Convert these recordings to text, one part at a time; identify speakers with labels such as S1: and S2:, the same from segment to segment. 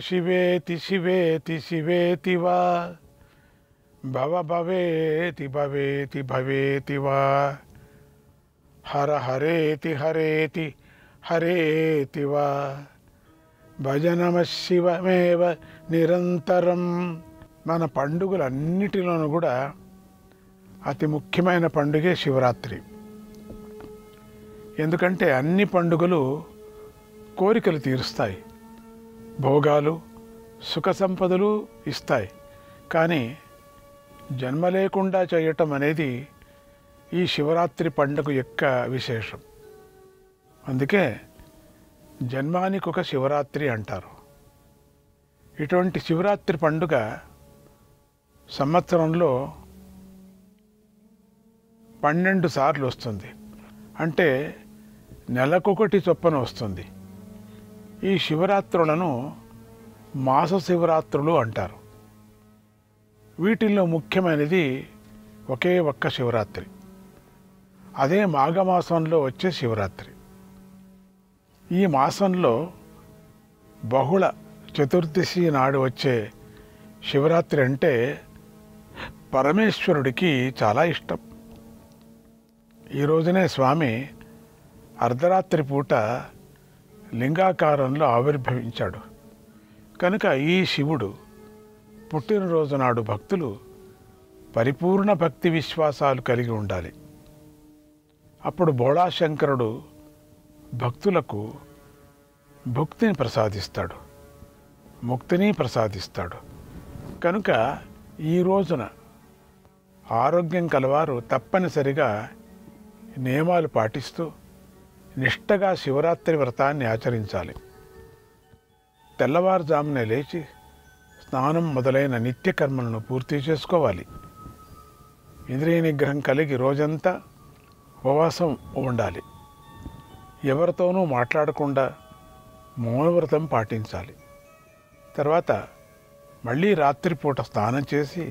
S1: శివేతి శివేతి శివేతి వా భవ భవేతి భవేతి భవేతి వా హర హరేతి హరేతి హరేతి వా భజ నమః శివమేవ నిరంతరం. మన పండుగలన్నిటిలోనూ కూడా అతి ముఖ్యమైన పండుగే శివరాత్రి. ఎందుకంటే అన్ని పండుగలు కోరికలు తీరుస్తాయి, భోగాలు సుఖ సంపదలు ఇస్తాయి. కానీ జన్మ లేకుండా చేయటం అనేది ఈ శివరాత్రి పండుగ యొక్క విశేషం. అందుకే జన్మానికి ఒక శివరాత్రి అంటారు. ఇటువంటి శివరాత్రి పండుగ సంవత్సరంలో 12 సార్లు వస్తుంది. అంటే నెలకొకటి చొప్పున వస్తుంది. ఈ శివరాత్రులను మాస శివరాత్రులు అంటారు. వీటిల్లో ముఖ్యమైనది ఒకే ఒక్క శివరాత్రి. అదే మాఘమాసంలో వచ్చే శివరాత్రి. ఈ మాసంలో బహుళ చతుర్దశి నాడు వచ్చే శివరాత్రి అంటే పరమేశ్వరుడికి చాలా ఇష్టం. ఈ రోజునే స్వామి అర్ధరాత్రి పూట లింగాకారంలో ఆవిర్భవించాడు. కనుక ఈ శివుడు పుట్టినరోజు నాడు భక్తులు పరిపూర్ణ భక్తి విశ్వాసాలు కలిగి ఉండాలి. అప్పుడు బోళాశంకరుడు భక్తులకు భుక్తిని ప్రసాదిస్తాడు, ముక్తిని ప్రసాదిస్తాడు. కనుక ఈ రోజున ఆరోగ్యం కలవారు తప్పనిసరిగా నియమాలు పాటిస్తూ నిష్టగా శివరాత్రి వ్రతాన్ని ఆచరించాలి. తెల్లవారుజామునే లేచి స్నానం మొదలైన నిత్యకర్మలను పూర్తి చేసుకోవాలి. ఇంద్రియ నిగ్రహం కలిగి రోజంతా ఉపవాసం ఉండాలి. ఎవరితోనూ మాట్లాడకుండా మౌనవ్రతం పాటించాలి. తర్వాత మళ్ళీ రాత్రిపూట స్నానం చేసి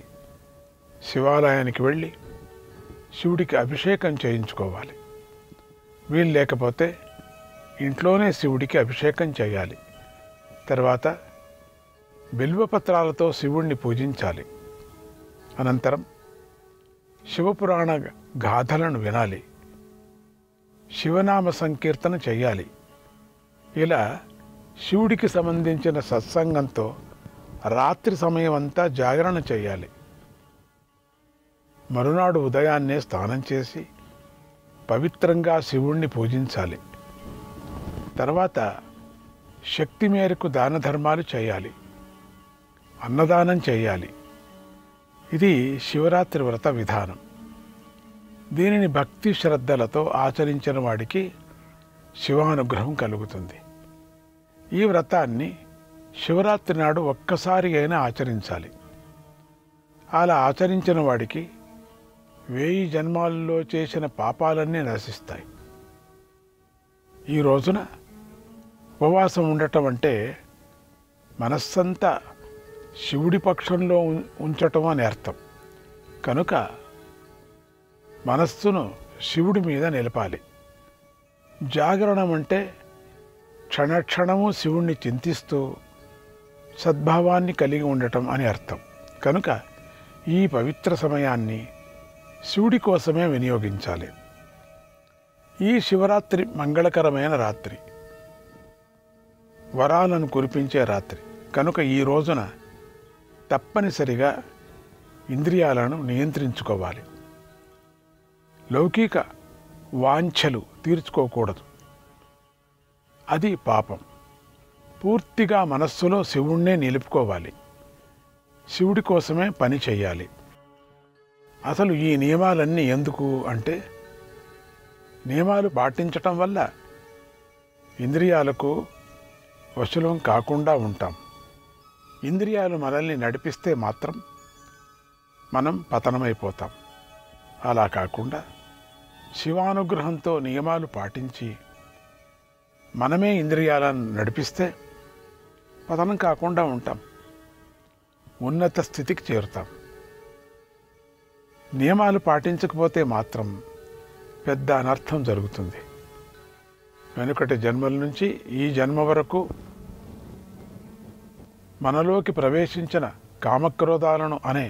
S1: శివాలయానికి వెళ్ళి శివుడికి అభిషేకం చేయించుకోవాలి. వీలు లేకపోతే ఇంట్లోనే శివుడికి అభిషేకం చేయాలి. తర్వాత బిల్వపత్రాలతో శివుణ్ణి పూజించాలి. అనంతరం శివపురాణ గాథలను వినాలి, శివనామ సంకీర్తన చేయాలి. ఇలా శివుడికి సంబంధించిన సత్సంగంతో రాత్రి సమయం అంతా జాగరణ చేయాలి. మరునాడు ఉదయాన్నే స్నానం చేసి పవిత్రంగా శివుణ్ణి పూజించాలి. తర్వాత శక్తి మేరకు దాన ధర్మాలు చేయాలి, అన్నదానం చేయాలి. ఇది శివరాత్రి వ్రత విధానం. దీనిని భక్తి శ్రద్ధలతో ఆచరించిన వాడికి శివానుగ్రహం కలుగుతుంది. ఈ వ్రతాన్ని శివరాత్రి నాడు ఒక్కసారి అయినా ఆచరించాలి. అలా ఆచరించిన వాడికి 1000 జన్మాల్లో చేసిన పాపాలన్నీ నశిస్తాయి. ఈ రోజున ఉపవాసం ఉండటం అంటే మనస్సంతా శివుడి పక్షంలో ఉంచటం అని అర్థం. కనుక మనస్సును శివుడి మీద నిలపాలి. జాగరణం అంటే క్షణక్షణము శివుణ్ణి చింతిస్తూ సద్భావాన్ని కలిగి ఉండటం అని అర్థం. కనుక ఈ పవిత్ర సమయాన్ని శివుడి కోసమే వినియోగించాలి. ఈ శివరాత్రి మంగళకరమైన రాత్రి, వరాలను కురిపించే రాత్రి. కనుక ఈ రోజున తప్పనిసరిగా ఇంద్రియాలను నియంత్రించుకోవాలి. లౌకిక వాంఛలు తీర్చుకోకూడదు, అది పాపం. పూర్తిగా మనస్సులో శివుణ్ణే నిలుపుకోవాలి. శివుడి కోసమే పని చేయాలి. అసలు ఈ నియమాలన్నీ ఎందుకు అంటే, నియమాలు పాటించటం వల్ల ఇంద్రియాలకు వశులం కాకుండా ఉంటాం. ఇంద్రియాలు మనల్ని నడిపిస్తే మాత్రం మనం పతనమైపోతాం. అలా కాకుండా శివానుగ్రహంతో నియమాలు పాటించి మనమే ఇంద్రియాలను నడిపిస్తే పతనం కాకుండా ఉంటాం, ఉన్నత స్థితికి చేరుతాం. నియమాలు పాటించకపోతే మాత్రం పెద్ద అనర్థం జరుగుతుంది. వెనుకటి జన్మల నుంచి ఈ జన్మ వరకు మనలోకి ప్రవేశించిన కామక్రోధాలను అనే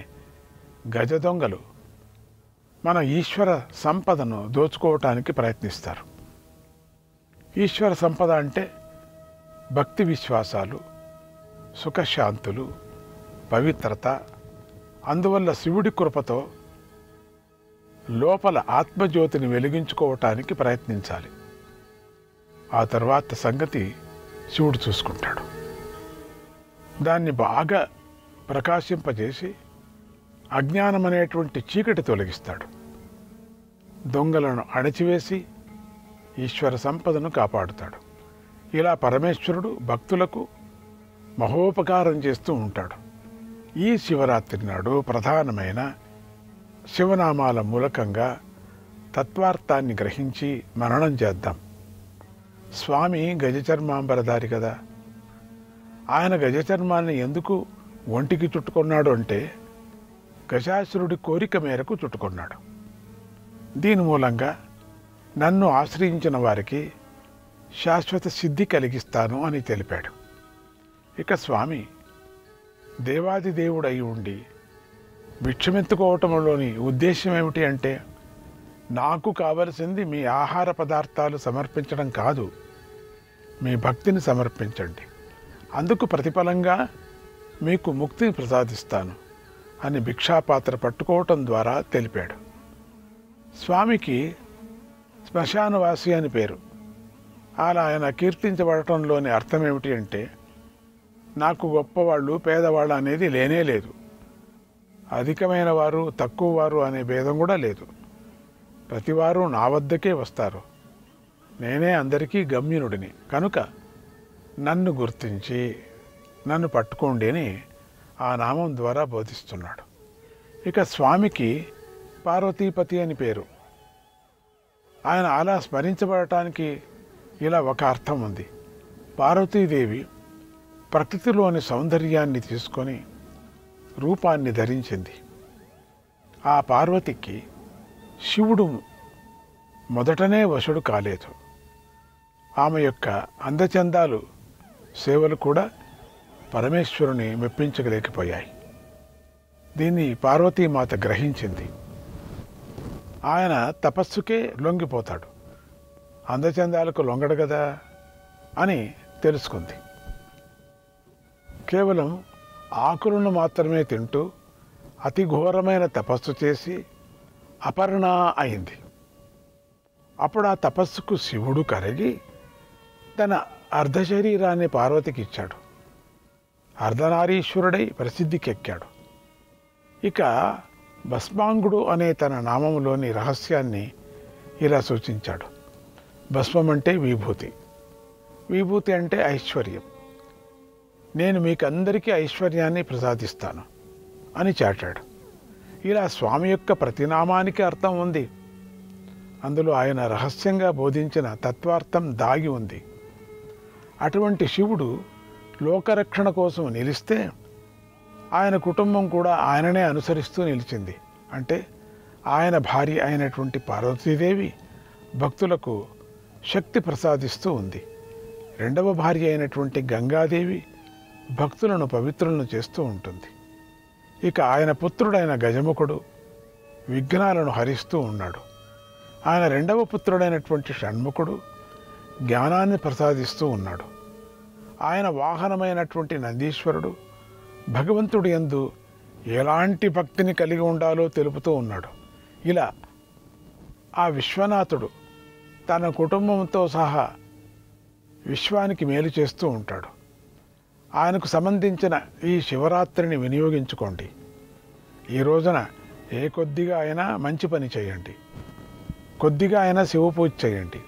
S1: గజ దొంగలు మన ఈశ్వర సంపదను దోచుకోవటానికి ప్రయత్నిస్తారు. ఈశ్వర సంపద అంటే భక్తి విశ్వాసాలు, సుఖశాంతులు, పవిత్రత. అందువల్ల శివుడి కృపతో లోపల ఆత్మజ్యోతిని వెలిగించుకోవటానికి ప్రయత్నించాలి. ఆ తర్వాత సంగతి శివుడు చూసుకుంటాడు. దాన్ని బాగా ప్రకాశింపజేసి అజ్ఞానం అనేటువంటి చీకటి తొలగిస్తాడు. దొంగలను అణచివేసి ఈశ్వర సంపదను కాపాడుతాడు. ఇలా పరమేశ్వరుడు భక్తులకు మహోపకారం చేస్తూ ఉంటాడు. ఈ శివరాత్రి నాడు ప్రధానమైన శివనామాల మూలకంగా తత్వార్థాన్ని గ్రహించి మననం చేద్దాం. స్వామి గజచర్మాంబరధారి కదా, ఆయన గజచర్మాన్ని ఎందుకు ఒంటికి చుట్టుకున్నాడు అంటే గజాసురుడి కోరిక మేరకు చుట్టుకున్నాడు. దీని మూలంగా నన్ను ఆశ్రయించిన వారికి శాశ్వత సిద్ధి కలిగిస్తాను అని తెలిపాడు. ఇక స్వామి దేవాది దేవుడై ఉండి భిక్షమెత్తుకోవటంలోని ఉద్దేశం ఏమిటి అంటే నాకు కావలసింది మీ ఆహార పదార్థాలు సమర్పించడం కాదు, మీ భక్తిని సమర్పించండి, అందుకు ప్రతిఫలంగా మీకు ముక్తిని ప్రసాదిస్తాను అని భిక్షాపాత్ర పట్టుకోవటం ద్వారా తెలిపాడు. స్వామికి శ్మశానవాసి అని పేరు. అలా ఆయన కీర్తించబడటంలోని అర్థం ఏమిటి అంటే నాకు గొప్పవాళ్ళు పేదవాళ్ళు అనేది లేనే లేదు, అధికమైన వారు తక్కువ వారు అనే భేదం కూడా లేదు. ప్రతివారు నా వద్దకే వస్తారు, నేనే అందరికీ గమ్యునుడిని, కనుక నన్ను గుర్తించి నన్ను పట్టుకోండి అని ఆ నామం ద్వారా బోధిస్తున్నాడు. ఇక స్వామికి పార్వతీపతి అని పేరు. ఆయన అలా స్మరించబడటానికి ఇలా ఒక అర్థం ఉంది. పార్వతీదేవి ప్రకృతిలోని సౌందర్యాన్ని తీసుకొని రూపాన్ని ధరించింది. ఆ పార్వతికి శివుడు మొదటనే వశుడు కాలేదు. ఆమె యొక్క అందచందాలు సేవలు కూడా పరమేశ్వరుని మెప్పించలేకపోయాయి. దీన్ని పార్వతీమాత గ్రహించింది. ఆయన తపస్సుకే లొంగిపోతాడు, అందచందాలకు లొంగడు కదా అని తెలుసుకుంది. కేవలం ఆకులను మాత్రమే తింటూ అతి ఘోరమైన తపస్సు చేసి అపర్ణ అయింది. అప్పుడు ఆ తపస్సుకు శివుడు కరిగి తన అర్ధశరీరాన్ని పార్వతికి ఇచ్చాడు. అర్ధనారీశ్వరుడై ప్రసిద్ధికెక్కాడు. ఇక భస్మాంగుడు అనే తన నామంలోని రహస్యాన్ని ఇలా సూచించాడు. భస్మం అంటే విభూతి, విభూతి అంటే ఐశ్వర్యం. నేను మీకందరికీ ఐశ్వర్యాన్ని ప్రసాదిస్తాను అని చాటాడు. ఇలా స్వామి యొక్క ప్రతినామానికి అర్థం ఉంది. అందులో ఆయన రహస్యంగా బోధించిన తత్వార్థం దాగి ఉంది. అటువంటి శివుడు లోకరక్షణ కోసం నిలిస్తే ఆయన కుటుంబం కూడా ఆయననే అనుసరిస్తూ నిలిచింది. అంటే ఆయన భార్య అయినటువంటి పార్వతీదేవి భక్తులకు శక్తి ప్రసాదిస్తూ ఉంది. రెండవ భార్య అయినటువంటి గంగాదేవి భక్తులను పవిత్రులను చేస్తూ ఉంటుంది. ఇక ఆయన పుత్రుడైన గజముఖుడు విఘ్నాలను హరిస్తూ ఉన్నాడు. ఆయన రెండవ పుత్రుడైనటువంటి షణ్ముఖుడు జ్ఞానాన్ని ప్రసాదిస్తూ ఉన్నాడు. ఆయన వాహనమైనటువంటి నందీశ్వరుడు భగవంతుడి యందు ఎలాంటి భక్తిని కలిగి ఉండాలో తెలుపుతూ ఉన్నాడు. ఇలా ఆ విశ్వనాథుడు తన కుటుంబంతో సహా విశ్వానికి మేలు చేస్తూ ఉంటాడు. ఆయనకు సంబంధించిన ఈ శివరాత్రిని వినియోగించుకోండి. ఈ రోజున ఏ కొద్దిగా అయినా మంచి పని చేయండి, కొద్దిగా అయినా శివ పూజ చేయండి,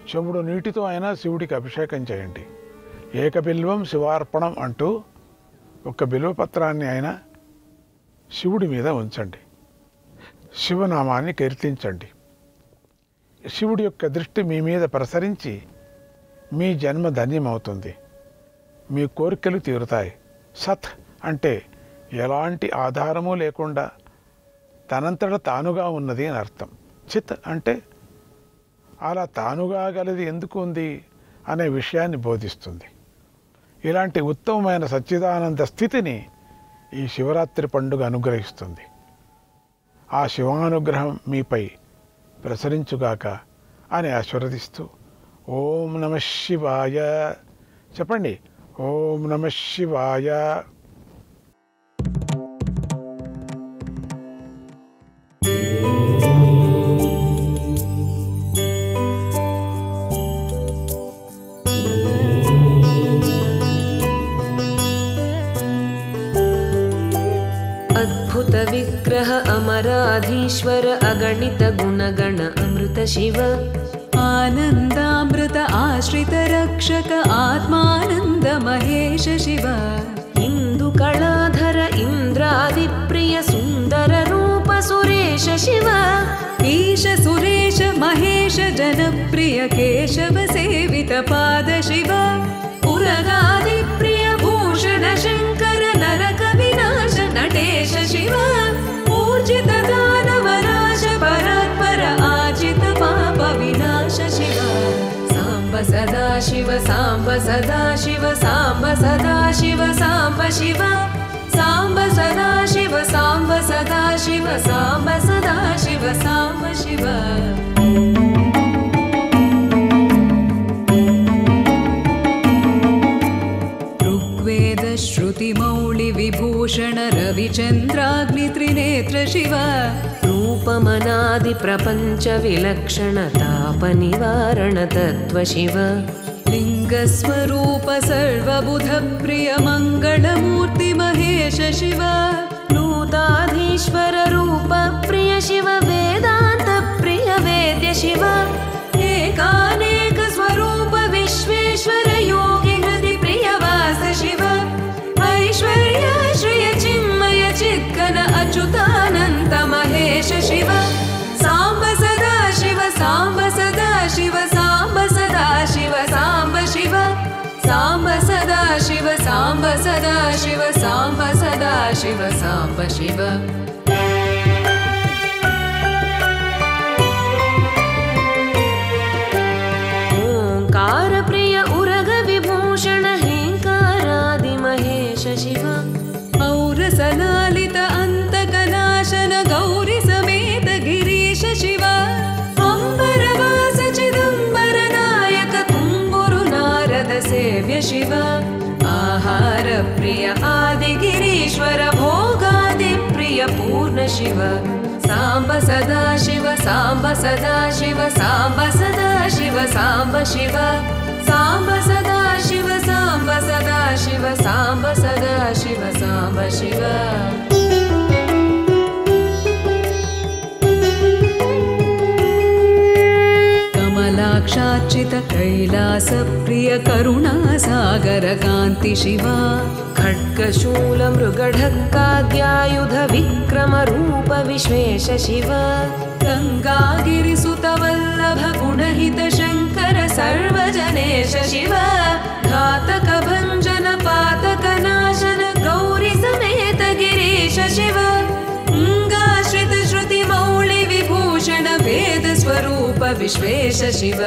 S1: చెముడు నీటితో అయినా శివుడికి అభిషేకం చేయండి. ఏకబిల్వం శివార్పణం అంటూ ఒక బిల్వపత్రాన్ని అయినా శివుడి మీద ఉంచండి. శివనామాన్ని కీర్తించండి. శివుడి యొక్క దృష్టి మీ మీద ప్రసరించి మీ జన్మ ధన్యమవుతుంది, మీ కోరికలు తీరుతాయి. సత్ అంటే ఎలాంటి ఆధారము లేకుండా తనంతట తానుగా ఉన్నది అని అర్థం. చిత్ అంటే అలా తానుగా గలది ఎందుకు ఉంది అనే విషయాన్ని బోధిస్తుంది. ఇలాంటి ఉత్తమమైన సచ్చిదానంద స్థితిని ఈ శివరాత్రి పండుగ అనుగ్రహిస్తుంది. ఆ శివానుగ్రహం మీపై ప్రసరించుగాక అని ఆశీర్వదిస్తూ ఓం నమః శివాయ చెప్పండి. ఓం నమః శివాయ.
S2: अद्भुत विग्रह अमराधीश्वर अगणित गुणगण अमृत शिव
S3: आनन्दामृत आश्रित रक्षक आत्मानन्द महेश शिव
S2: इन्दुकलाधर इन्द्रादिप्रिय सुन्दर रूप सुरेश शिव
S3: ईश सुरेश महेश जनप्रिय केशव सेवित पाद शिव
S2: उरगादिप्रिय भूषण शङ्कर नरक विनाश नटेश शिव ऊर्जित दानवनाश परात्पर आजित पाप विनाश शिव साम्ब सदा शिव साम्ब सदा शिव साम्ब सदा शिव साम्ब शिव साम्ब सदा शिव साम्ब सदा शिव साम्ब सदा शिव साम्ब शिव
S3: श्रुतिमौळि विभूषण रविचन्द्राग्नि त्रिनेत्र शिव
S2: रूपमनादि प्रपञ्च विलक्षण ताप निवारण तत्त्व शिव
S3: लिङ्गस्वरूप सर्वबुध प्रिय मङ्गलमूर्ति महेश शिव
S2: नूताधीश्वर रूप प्रिय शिव वेदान्त प्रिय वेद्य शिव एकानेक स्वरूप विश्वेश्वर योगि हृदि प्रिय वास शिव ऐश्वर्य श्रिय चिन्मय चिद्घन अच्युतानन्त महेश शिव साम्ब सदा शिव साम्ब सदा शिव साम्ब सदा शिव साम्ब शिव साम्ब सदा शिव साम्ब सदा शिव साम्ब सदा शिव साम्ब शिव ओंकार प्रिय उरग विभूषण हेंकारादि महेश शिव
S3: औरसलालित अन्तकनाशन गौरी समेत गिरीश शिव
S2: अम्बरवास चिदम्बर नायक तुम्बुरु नारद सेव्य शिव आहार प्रिय आदिगिरीश्वर भोगादि प्रिय पूर्ण शिव साम्ब सदा शिव साम्ब सदा शिव साम्ब सदा शिव साम्ब शिव साम्ब सदा शिव साम्ब सदा शिव साम्ब सदा शिव साम्ब शिव
S3: कमलाक्षार्चित कैलास प्रिय करुणासागर कान्ति शिव
S2: खड्गशूल मृगढक्काद्यायुध विक्रम रूप विश्वेश शिव
S3: गङ्गागिरिसुत वल्लभ गुणहित शङ्कर सर्वजनेश शिव
S2: घातक भञ्जन पातक नाशन गौरी समेत गिरीश शिव अंगाश्रित श्रुति मौळि विभूषण वेद स्वरूप विश्वेश शिव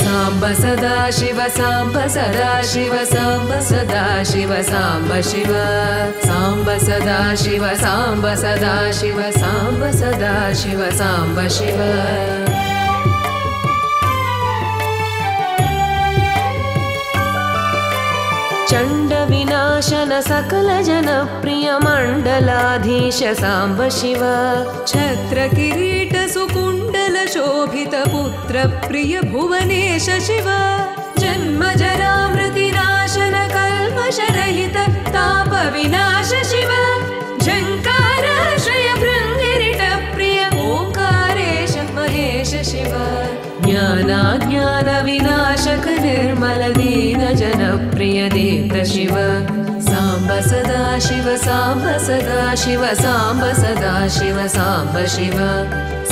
S2: साम्ब सदा शिव साम्ब सदा शिव साम्ब सदा शिव साम्ब शिव साम्ब सदा शिव साम्ब सदा शिव साम्ब सदा शिव साम्ब शिव चण्ड विनाशन सकल जन प्रिय मण्डलाधीश साम्ब शिव
S3: छत्र किरीट सुकुण्डल शोभित पुत्र प्रिय भुवनेश शिव
S2: जन्म जरा मृति नाशन कल्मष रहित ताप विनाश शिव झङ्काराश्रय भृङ्गिरिट प्रिय ओंकारेश महेश शिव ज्ञानाज्ञान विनाशक निर्मल दीन जन प्रिय देव शिव साम्ब सदा शिव साम्ब सदा शिव साम्ब सदा शिव साम्ब शिव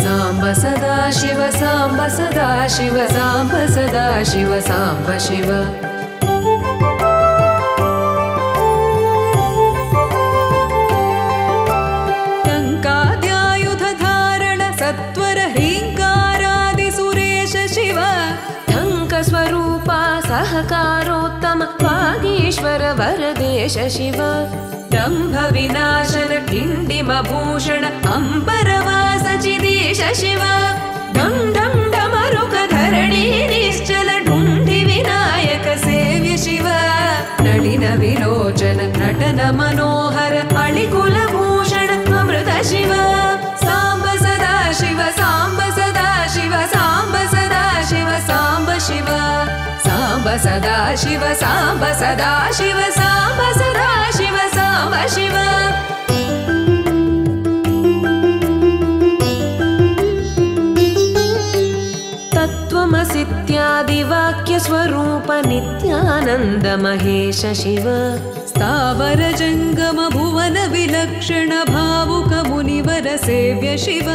S2: साम्ब सदा शिव साम्ब सदा शिव साम्ब सदा शिव साम्ब शिव
S3: टङ्काद्यायुध धारण सत्वर ह्रीङ्कारादि सुरेश शिव
S2: स्वरूपा सहकारोत्तम वागीश महेश्वर वरदेश शिव दम्भ विनाशन किण्डिमभूषण अम्बरवास चिदीश शिव डं डं डमरुक धरणी निश्चल ढुण्ढि विनायक सेव्य शिव नलिन विलोचन नटन मनोहर अळिकुलभूषण अमृत शिव साम्ब सदा शिव साम्ब सदा शिव साम्ब सदा शिव साम्ब शिव साम्ब सदा शिव साम्ब सदा शिव साम्ब सदा शिव साम्ब शिव तत्त्वमसीत्यादिवाक्यस्वरूप नित्यानन्द महेश शिव
S3: स्थावर जङ्गम भुवन विलक्षण भावुक मुनिवर सेव्य शिव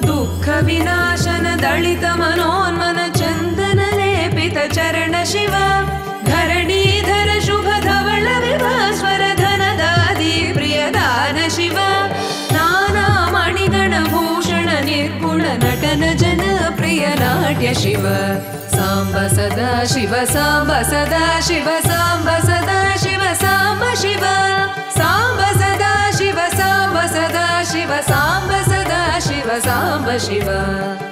S2: दुःख विनाशन दलित मनोन्मन चन्दन लेपित चरण शिव धरणीधर शुभ धवल विभास्वर धनदादि प्रियदान शिव नाना मणिगण भूषण निर्गुण नटन जन प्रिय नाट्य शिव साम्ब सदा शिव साम्ब सदा शिव साम्ब सदा शिव साम्ब शिव साम्ब सदा शिव साम्ब सदा शिव साम्ब सदा शिव साम्ब शिव